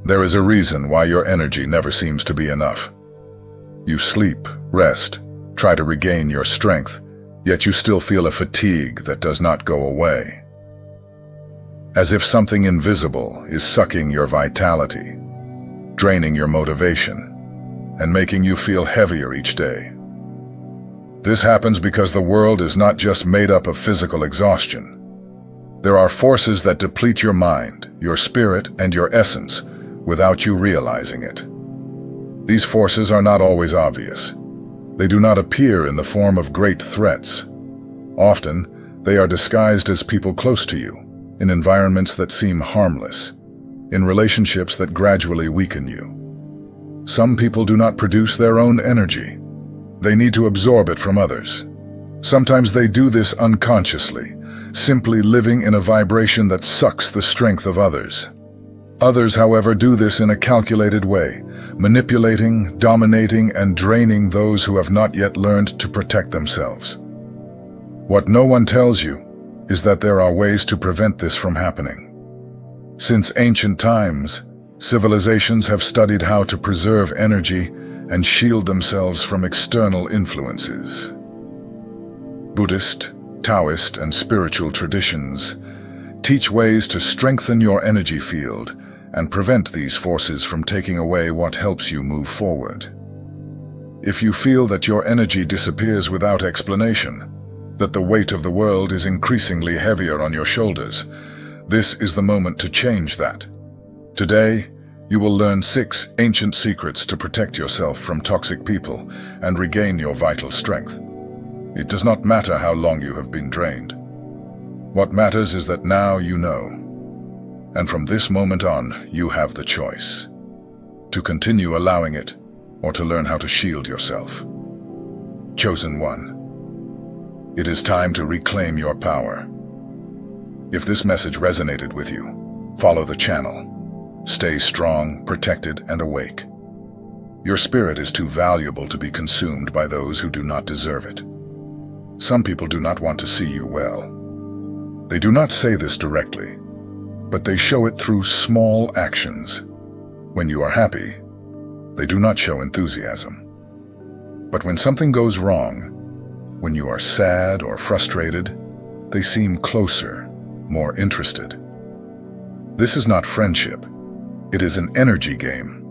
There is a reason why your energy never seems to be enough. You sleep, rest, try to regain your strength, yet you still feel a fatigue that does not go away. As if something invisible is sucking your vitality, draining your motivation, and making you feel heavier each day. This happens because the world is not just made up of physical exhaustion. There are forces that deplete your mind, your spirit, and your essence without you realizing it. These forces are not always obvious. They do not appear in the form of great threats. Often, they are disguised as people close to you, in environments that seem harmless, in relationships that gradually weaken you. Some people do not produce their own energy. They need to absorb it from others. Sometimes they do this unconsciously, simply living in a vibration that sucks the strength of others. Others, however, do this in a calculated way, manipulating, dominating, and draining those who have not yet learned to protect themselves. What no one tells you is that there are ways to prevent this from happening. Since ancient times, civilizations have studied how to preserve energy and shield themselves from external influences. Buddhist, Taoist, and spiritual traditions teach ways to strengthen your energy field and prevent these forces from taking away what helps you move forward. If you feel that your energy disappears without explanation, that the weight of the world is increasingly heavier on your shoulders, this is the moment to change that. Today, you will learn 6 ancient secrets to protect yourself from toxic people and regain your vital strength. It does not matter how long you have been drained. What matters is that now you know. And from this moment on, you have the choice to continue allowing it or to learn how to shield yourself. Chosen one. It is time to reclaim your power. If this message resonated with you, follow the channel. Stay strong, protected, and awake. Your spirit is too valuable to be consumed by those who do not deserve it. Some people do not want to see you well. They do not say this directly, but they show it through small actions. When you are happy, they do not show enthusiasm. But when something goes wrong, when you are sad or frustrated, they seem closer, more interested. This is not friendship. It is an energy game.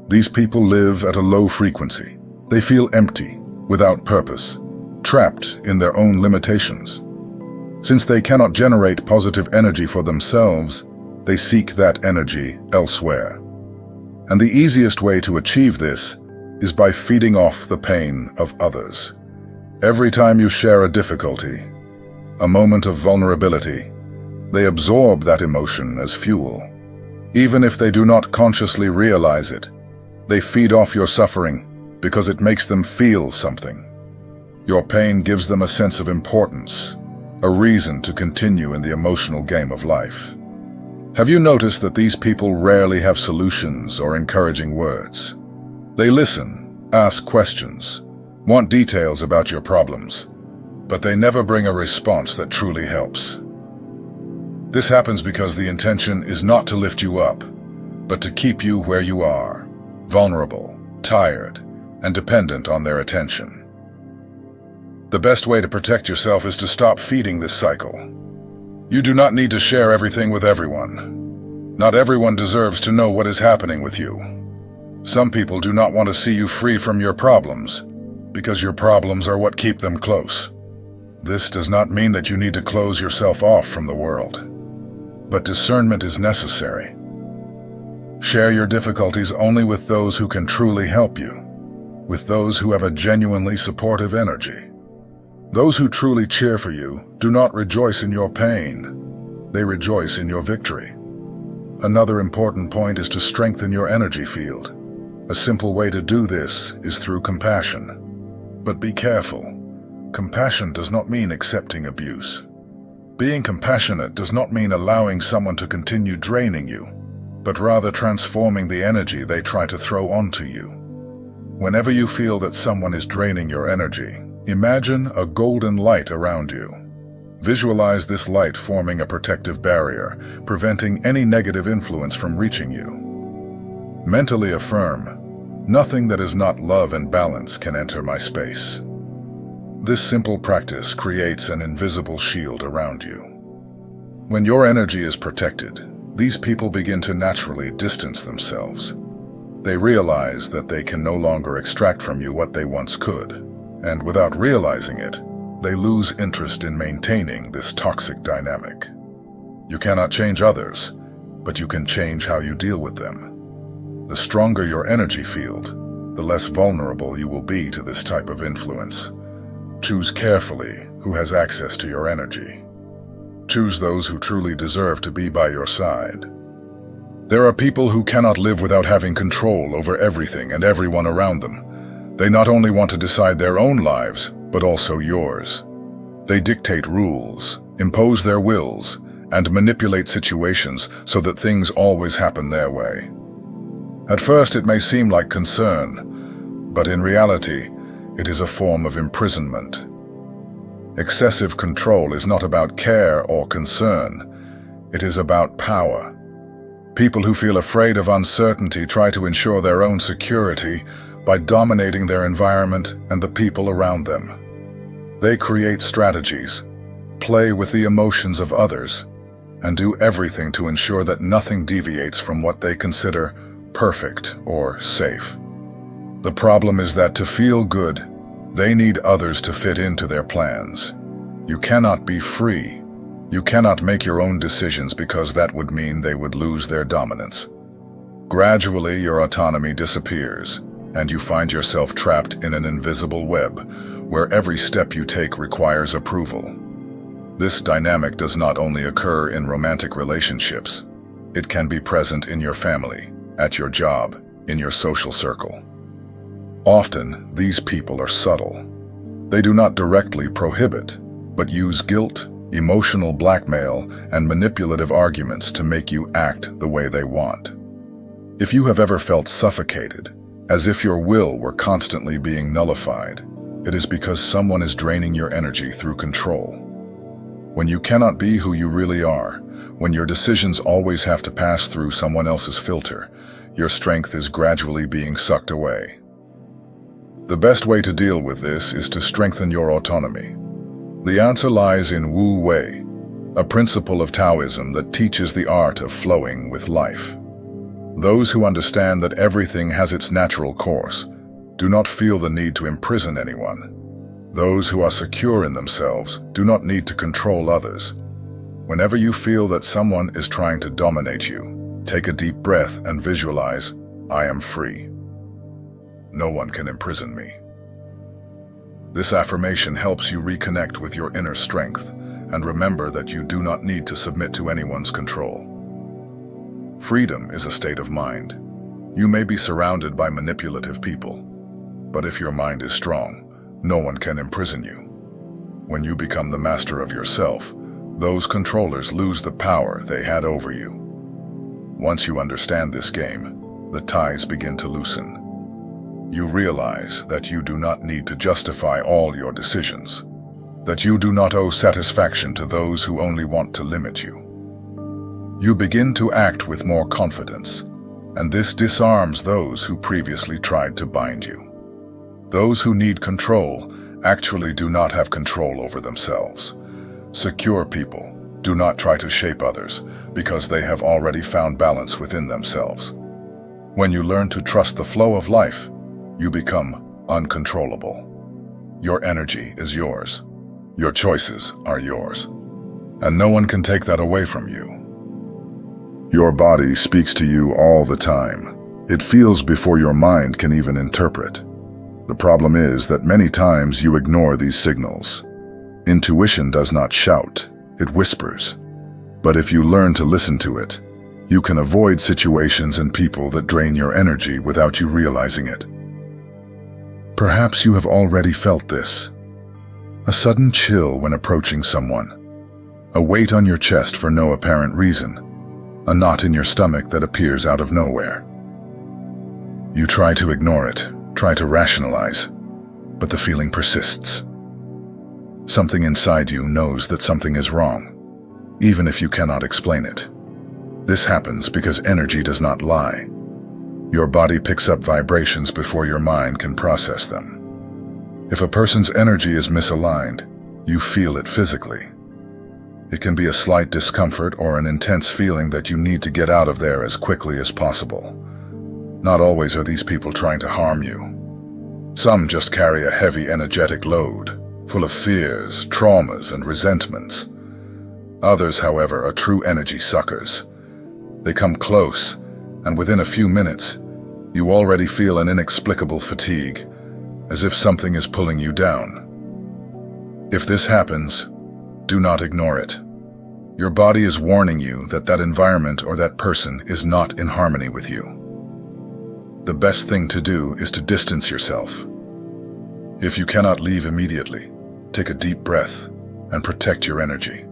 These people live at a low frequency. They feel empty, without purpose, trapped in their own limitations. Since they cannot generate positive energy for themselves, they seek that energy elsewhere. And the easiest way to achieve this is by feeding off the pain of others. Every time you share a difficulty, a moment of vulnerability, they absorb that emotion as fuel. Even if they do not consciously realize it, they feed off your suffering because it makes them feel something. Your pain gives them a sense of importance, a reason to continue in the emotional game of life. Have you noticed that these people rarely have solutions or encouraging words? They listen, ask questions, want details about your problems, but they never bring a response that truly helps. This happens because the intention is not to lift you up, but to keep you where you are, vulnerable, tired, and dependent on their attention. The best way to protect yourself is to stop feeding this cycle. You do not need to share everything with everyone. Not everyone deserves to know what is happening with you. Some people do not want to see you free from your problems, because your problems are what keep them close. This does not mean that you need to close yourself off from the world. But discernment is necessary. Share your difficulties only with those who can truly help you, with those who have a genuinely supportive energy. Those who truly cheer for you do not rejoice in your pain. They rejoice in your victory. Another important point is to strengthen your energy field. A simple way to do this is through compassion. But be careful. Compassion does not mean accepting abuse. Being compassionate does not mean allowing someone to continue draining you, but rather transforming the energy they try to throw onto you. Whenever you feel that someone is draining your energy, imagine a golden light around you. Visualize this light forming a protective barrier, preventing any negative influence from reaching you. Mentally affirm, "Nothing that is not love and balance can enter my space." This simple practice creates an invisible shield around you. When your energy is protected, these people begin to naturally distance themselves. They realize that they can no longer extract from you what they once could, and without realizing it, they lose interest in maintaining this toxic dynamic. You cannot change others, but you can change how you deal with them. The stronger your energy field, the less vulnerable you will be to this type of influence. Choose carefully who has access to your energy. Choose those who truly deserve to be by your side. There are people who cannot live without having control over everything and everyone around them. They not only want to decide their own lives, but also yours. They dictate rules, impose their wills, and manipulate situations so that things always happen their way. At first it may seem like concern, but in reality, it is a form of imprisonment. Excessive control is not about care or concern. It is about power. People who feel afraid of uncertainty try to ensure their own security by dominating their environment and the people around them. They create strategies, play with the emotions of others, and do everything to ensure that nothing deviates from what they consider perfect or safe. The problem is that to feel good, they need others to fit into their plans. You cannot be free. You cannot make your own decisions because that would mean they would lose their dominance. Gradually, your autonomy disappears, and you find yourself trapped in an invisible web, where every step you take requires approval. This dynamic does not only occur in romantic relationships. It can be present in your family, at your job, in your social circle. Often, these people are subtle. They do not directly prohibit, but use guilt, emotional blackmail, and manipulative arguments to make you act the way they want. If you have ever felt suffocated, as if your will were constantly being nullified, it is because someone is draining your energy through control. When you cannot be who you really are, when your decisions always have to pass through someone else's filter, your strength is gradually being sucked away. The best way to deal with this is to strengthen your autonomy. The answer lies in Wu Wei, a principle of Taoism that teaches the art of flowing with life. Those who understand that everything has its natural course do not feel the need to imprison anyone. Those who are secure in themselves do not need to control others. Whenever you feel that someone is trying to dominate you, take a deep breath and visualize, "I am free. No one can imprison me." This affirmation helps you reconnect with your inner strength and remember that you do not need to submit to anyone's control. Freedom is a state of mind. You may be surrounded by manipulative people, but if your mind is strong, no one can imprison you. When you become the master of yourself, those controllers lose the power they had over you. Once you understand this game, the ties begin to loosen. You realize that you do not need to justify all your decisions, that you do not owe satisfaction to those who only want to limit you. You begin to act with more confidence, and this disarms those who previously tried to bind you. Those who need control actually do not have control over themselves. Secure people do not try to shape others because they have already found balance within themselves. When you learn to trust the flow of life, you become uncontrollable. Your energy is yours. Your choices are yours. And no one can take that away from you. Your body speaks to you all the time. It feels before your mind can even interpret. The problem is that many times you ignore these signals. Intuition does not shout, it whispers. But if you learn to listen to it, you can avoid situations and people that drain your energy without you realizing it. Perhaps you have already felt this. A sudden chill when approaching someone. A weight on your chest for no apparent reason. A knot in your stomach that appears out of nowhere. You try to ignore it, try to rationalize, but the feeling persists. Something inside you knows that something is wrong, even if you cannot explain it. This happens because energy does not lie. Your body picks up vibrations before your mind can process them. If a person's energy is misaligned, you feel it physically. It can be a slight discomfort or an intense feeling that you need to get out of there as quickly as possible. Not always are these people trying to harm you. Some just carry a heavy energetic load, full of fears, traumas, and resentments. Others, however, are true energy suckers. They come close, and within a few minutes, you already feel an inexplicable fatigue, as if something is pulling you down. If this happens, do not ignore it. Your body is warning you that that environment or that person is not in harmony with you. The best thing to do is to distance yourself. If you cannot leave immediately, take a deep breath and protect your energy.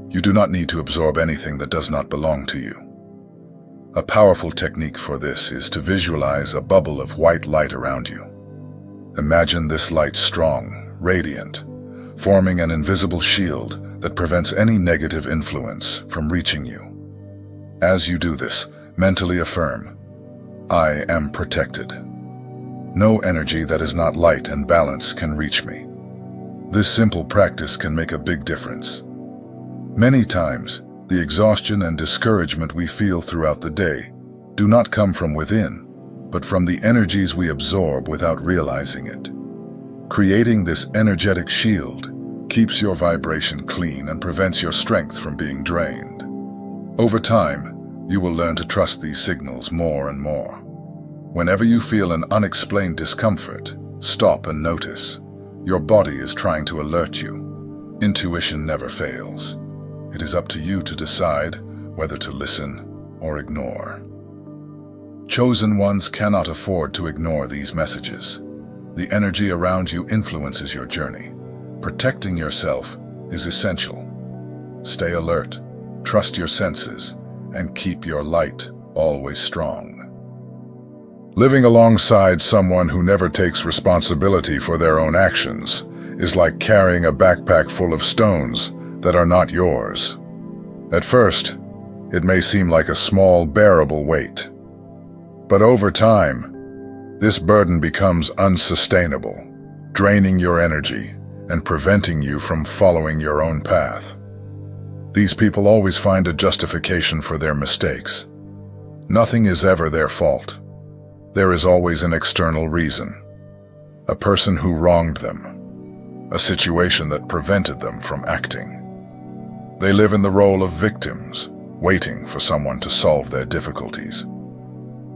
You do not need to absorb anything that does not belong to you. A powerful technique for this is to visualize a bubble of white light around you. Imagine this light strong, radiant, forming an invisible shield that prevents any negative influence from reaching you. As you do this, mentally affirm, "I am protected. No energy that is not light and balance can reach me." This simple practice can make a big difference. Many times, the exhaustion and discouragement we feel throughout the day do not come from within, but from the energies we absorb without realizing it. Creating this energetic shield keeps your vibration clean and prevents your strength from being drained. Over time, you will learn to trust these signals more and more. Whenever you feel an unexplained discomfort, stop and notice. Your body is trying to alert you. Intuition never fails. It is up to you to decide whether to listen or ignore. Chosen ones cannot afford to ignore these messages. The energy around you influences your journey. Protecting yourself is essential. Stay alert, trust your senses, and keep your light always strong. Living alongside someone who never takes responsibility for their own actions is like carrying a backpack full of stones that are not yours. At first, it may seem like a small, bearable weight. But over time, this burden becomes unsustainable, draining your energy and preventing you from following your own path. These people always find a justification for their mistakes. Nothing is ever their fault. There is always an external reason. A person who wronged them. A situation that prevented them from acting. They live in the role of victims, waiting for someone to solve their difficulties.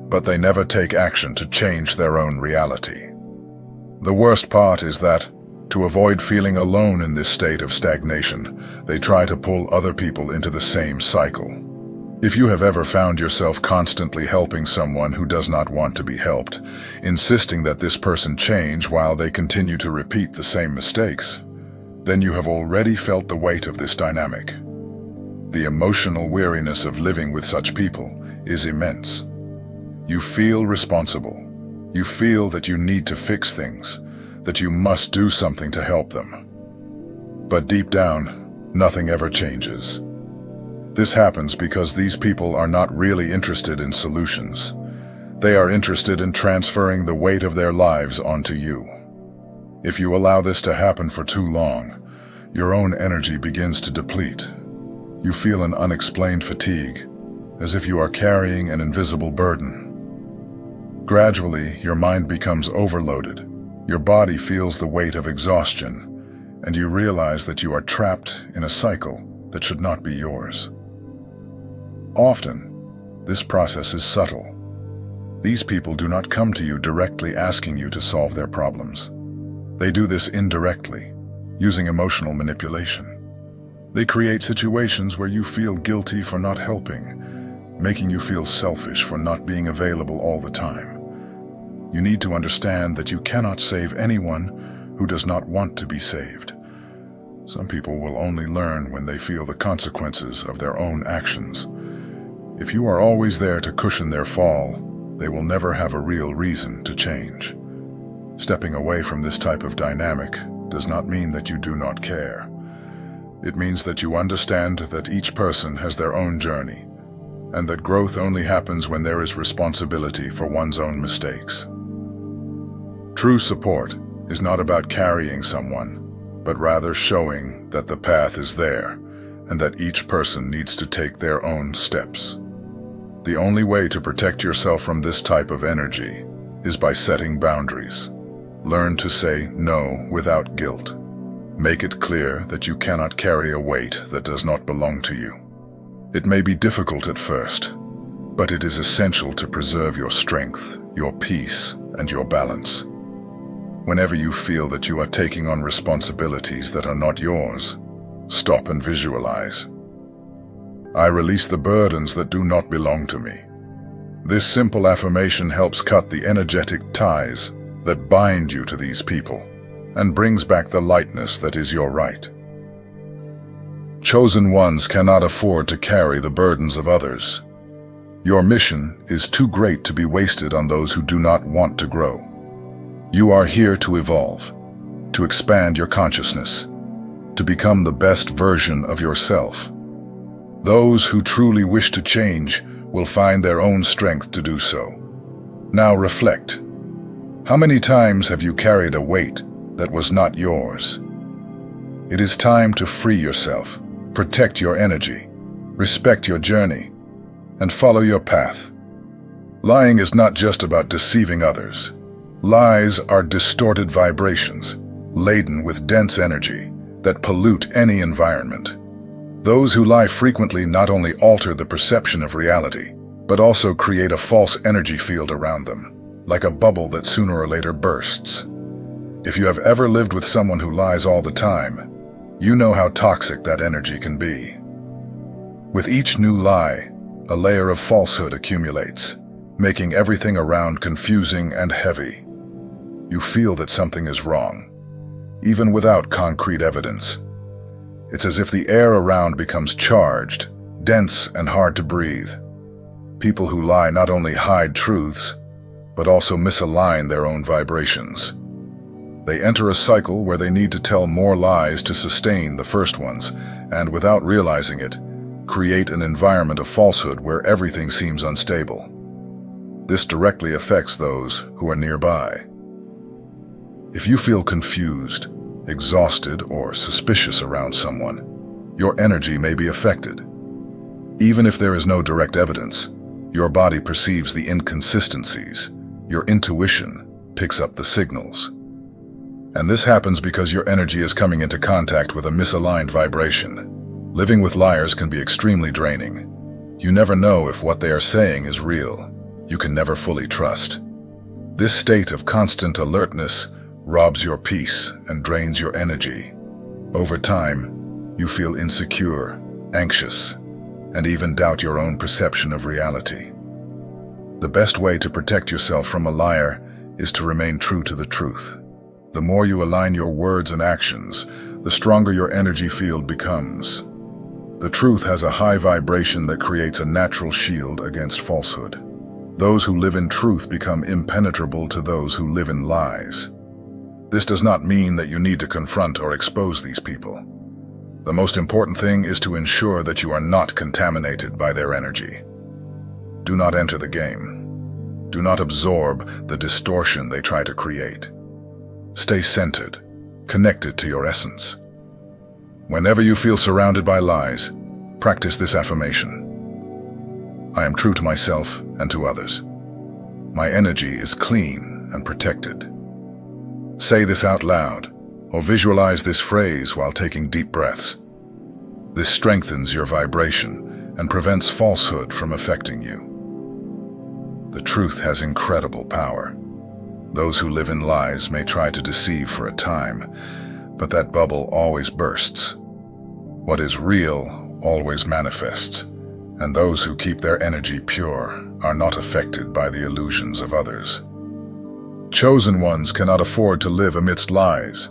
But they never take action to change their own reality. The worst part is that, to avoid feeling alone in this state of stagnation, they try to pull other people into the same cycle. If you have ever found yourself constantly helping someone who does not want to be helped, insisting that this person change while they continue to repeat the same mistakes, then you have already felt the weight of this dynamic. The emotional weariness of living with such people is immense. You feel responsible. You feel that you need to fix things, that you must do something to help them. But deep down, nothing ever changes. This happens because these people are not really interested in solutions. They are interested in transferring the weight of their lives onto you. If you allow this to happen for too long, your own energy begins to deplete. You feel an unexplained fatigue, as if you are carrying an invisible burden. Gradually, your mind becomes overloaded. Your body feels the weight of exhaustion, and you realize that you are trapped in a cycle that should not be yours. Often, this process is subtle. These people do not come to you directly asking you to solve their problems. They do this indirectly, using emotional manipulation. They create situations where you feel guilty for not helping, making you feel selfish for not being available all the time. You need to understand that you cannot save anyone who does not want to be saved. Some people will only learn when they feel the consequences of their own actions. If you are always there to cushion their fall, they will never have a real reason to change. Stepping away from this type of dynamic does not mean that you do not care. It means that you understand that each person has their own journey, and that growth only happens when there is responsibility for one's own mistakes. True support is not about carrying someone, but rather showing that the path is there and that each person needs to take their own steps. The only way to protect yourself from this type of energy is by setting boundaries. Learn to say no without guilt. Make it clear that you cannot carry a weight that does not belong to you. It may be difficult at first, but it is essential to preserve your strength, your peace, and your balance. Whenever you feel that you are taking on responsibilities that are not yours, stop and visualize. I release the burdens that do not belong to me. This simple affirmation helps cut the energetic ties that bind you to these people and brings back the lightness that is your right. Chosen ones cannot afford to carry the burdens of others. Your mission is too great to be wasted on those who do not want to grow. You are here to evolve, to expand your consciousness, to become the best version of yourself. Those who truly wish to change will find their own strength to do so. Now reflect. How many times have you carried a weight that was not yours? It is time to free yourself, protect your energy, respect your journey, and follow your path. Lying is not just about deceiving others. Lies are distorted vibrations, laden with dense energy, that pollute any environment. Those who lie frequently not only alter the perception of reality, but also create a false energy field around them, like a bubble that sooner or later bursts. If you have ever lived with someone who lies all the time, you know how toxic that energy can be. With each new lie, a layer of falsehood accumulates, making everything around confusing and heavy. You feel that something is wrong, even without concrete evidence. It's as if the air around becomes charged, dense, and hard to breathe. People who lie not only hide truths, but also misalign their own vibrations. They enter a cycle where they need to tell more lies to sustain the first ones, and without realizing it, create an environment of falsehood where everything seems unstable. This directly affects those who are nearby. If you feel confused, exhausted, or suspicious around someone, your energy may be affected. Even if there is no direct evidence, your body perceives the inconsistencies. Your intuition picks up the signals. And this happens because your energy is coming into contact with a misaligned vibration. Living with liars can be extremely draining. You never know if what they are saying is real. You can never fully trust. This state of constant alertness robs your peace and drains your energy. Over time, you feel insecure, anxious, and even doubt your own perception of reality. The best way to protect yourself from a liar is to remain true to the truth. The more you align your words and actions, the stronger your energy field becomes. The truth has a high vibration that creates a natural shield against falsehood. Those who live in truth become impenetrable to those who live in lies. This does not mean that you need to confront or expose these people. The most important thing is to ensure that you are not contaminated by their energy. Do not enter the game. Do not absorb the distortion they try to create. Stay centered, connected to your essence. Whenever you feel surrounded by lies, practice this affirmation. I am true to myself and to others. My energy is clean and protected. Say this out loud, or visualize this phrase while taking deep breaths. This strengthens your vibration and prevents falsehood from affecting you. The truth has incredible power. Those who live in lies may try to deceive for a time, but that bubble always bursts. What is real always manifests, and those who keep their energy pure are not affected by the illusions of others. Chosen ones cannot afford to live amidst lies.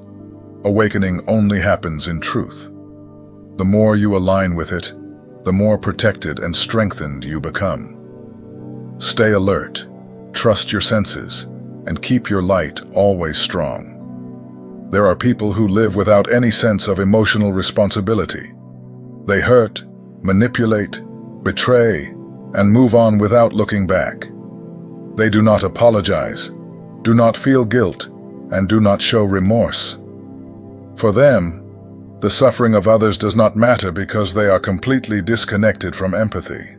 Awakening only happens in truth. The more you align with it, the more protected and strengthened you become. Stay alert, trust your senses, and keep your light always strong. There are people who live without any sense of emotional responsibility. They hurt, manipulate, betray, and move on without looking back. They do not apologize, do not feel guilt, and do not show remorse. For them, the suffering of others does not matter because they are completely disconnected from empathy.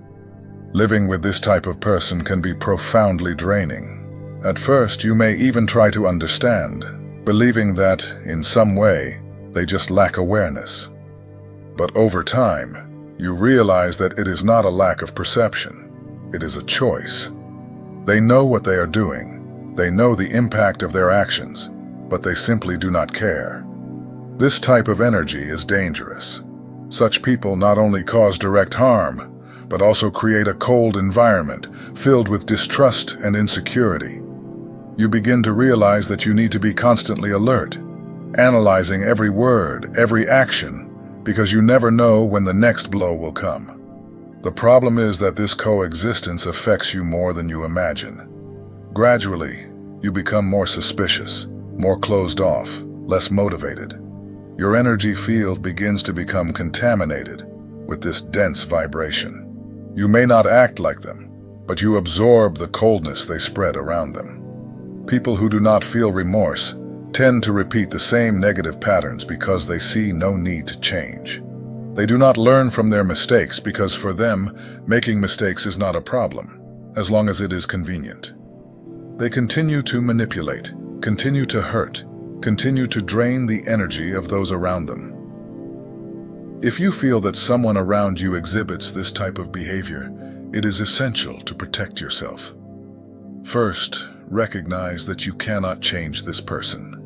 Living with this type of person can be profoundly draining. At first, you may even try to understand, believing that, in some way, they just lack awareness. But over time, you realize that it is not a lack of perception. It is a choice. They know what they are doing. They know the impact of their actions, but they simply do not care. This type of energy is dangerous. Such people not only cause direct harm, but also create a cold environment filled with distrust and insecurity. You begin to realize that you need to be constantly alert, analyzing every word, every action, because you never know when the next blow will come. The problem is that this coexistence affects you more than you imagine. Gradually, you become more suspicious, more closed off, less motivated. Your energy field begins to become contaminated with this dense vibration. You may not act like them, but you absorb the coldness they spread around them. People who do not feel remorse tend to repeat the same negative patterns because they see no need to change. They do not learn from their mistakes because for them, making mistakes is not a problem, as long as it is convenient. They continue to manipulate, continue to hurt, continue to drain the energy of those around them. If you feel that someone around you exhibits this type of behavior, it is essential to protect yourself. First, recognize that you cannot change this person.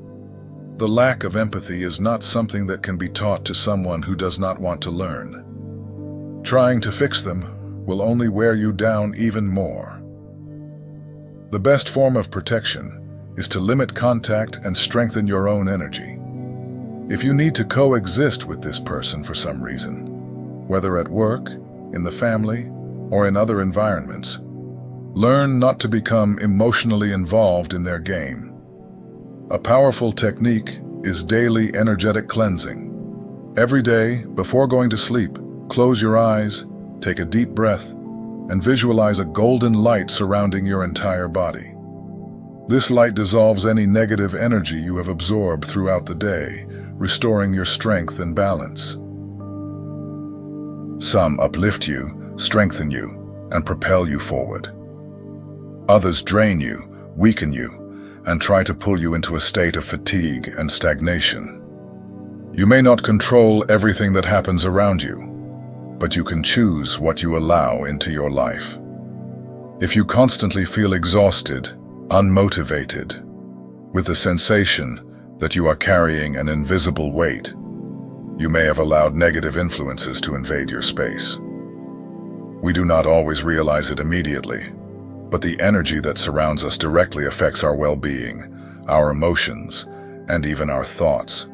The lack of empathy is not something that can be taught to someone who does not want to learn. Trying to fix them will only wear you down even more. The best form of protection is to limit contact and strengthen your own energy. If you need to coexist with this person for some reason, whether at work, in the family, or in other environments, learn not to become emotionally involved in their game. A powerful technique is daily energetic cleansing. Every day, before going to sleep, close your eyes, take a deep breath, and visualize a golden light surrounding your entire body. This light dissolves any negative energy you have absorbed throughout the day, restoring your strength and balance. Some uplift you, strengthen you, and propel you forward. Others drain you, weaken you, and try to pull you into a state of fatigue and stagnation. You may not control everything that happens around you, but you can choose what you allow into your life. If you constantly feel exhausted, unmotivated, with the sensation that you are carrying an invisible weight, you may have allowed negative influences to invade your space. We do not always realize it immediately, but the energy that surrounds us directly affects our well-being, our emotions, and even our thoughts.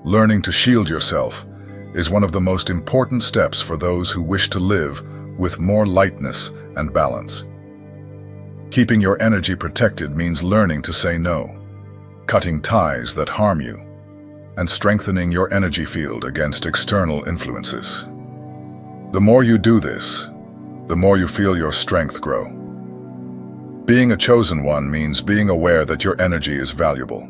Learning to shield yourself is one of the most important steps for those who wish to live with more lightness and balance. Keeping your energy protected means learning to say no, cutting ties that harm you, and strengthening your energy field against external influences. The more you do this, the more you feel your strength grow. Being a chosen one means being aware that your energy is valuable.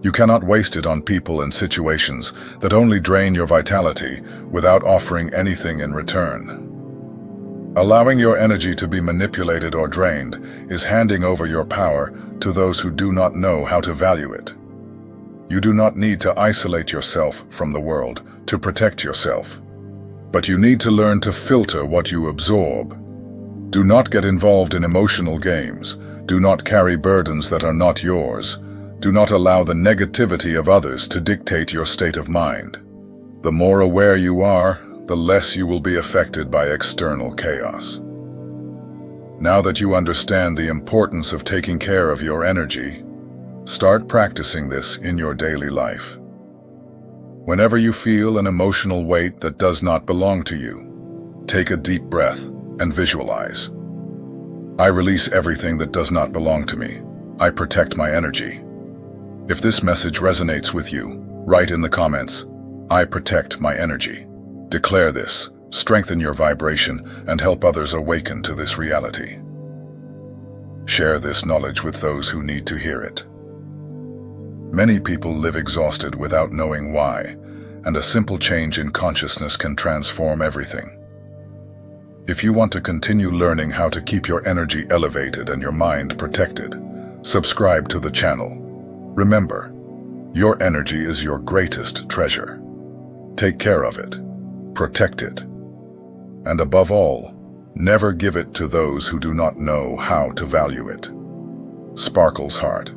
You cannot waste it on people and situations that only drain your vitality without offering anything in return. Allowing your energy to be manipulated or drained is handing over your power to those who do not know how to value it. You do not need to isolate yourself from the world to protect yourself, but you need to learn to filter what you absorb. Do not get involved in emotional games. Do not carry burdens that are not yours. Do not allow the negativity of others to dictate your state of mind. The more aware you are, the less you will be affected by external chaos. Now that you understand the importance of taking care of your energy, start practicing this in your daily life. Whenever you feel an emotional weight that does not belong to you, take a deep breath and visualize. I release everything that does not belong to me. I protect my energy. If this message resonates with you, write in the comments, "I protect my energy." Declare this, strengthen your vibration, and help others awaken to this reality. Share this knowledge with those who need to hear it. Many people live exhausted without knowing why, and a simple change in consciousness can transform everything. If you want to continue learning how to keep your energy elevated and your mind protected, subscribe to the channel. Remember, your energy is your greatest treasure. Take care of it, protect it, and above all, never give it to those who do not know how to value it. Sparkle's Heart.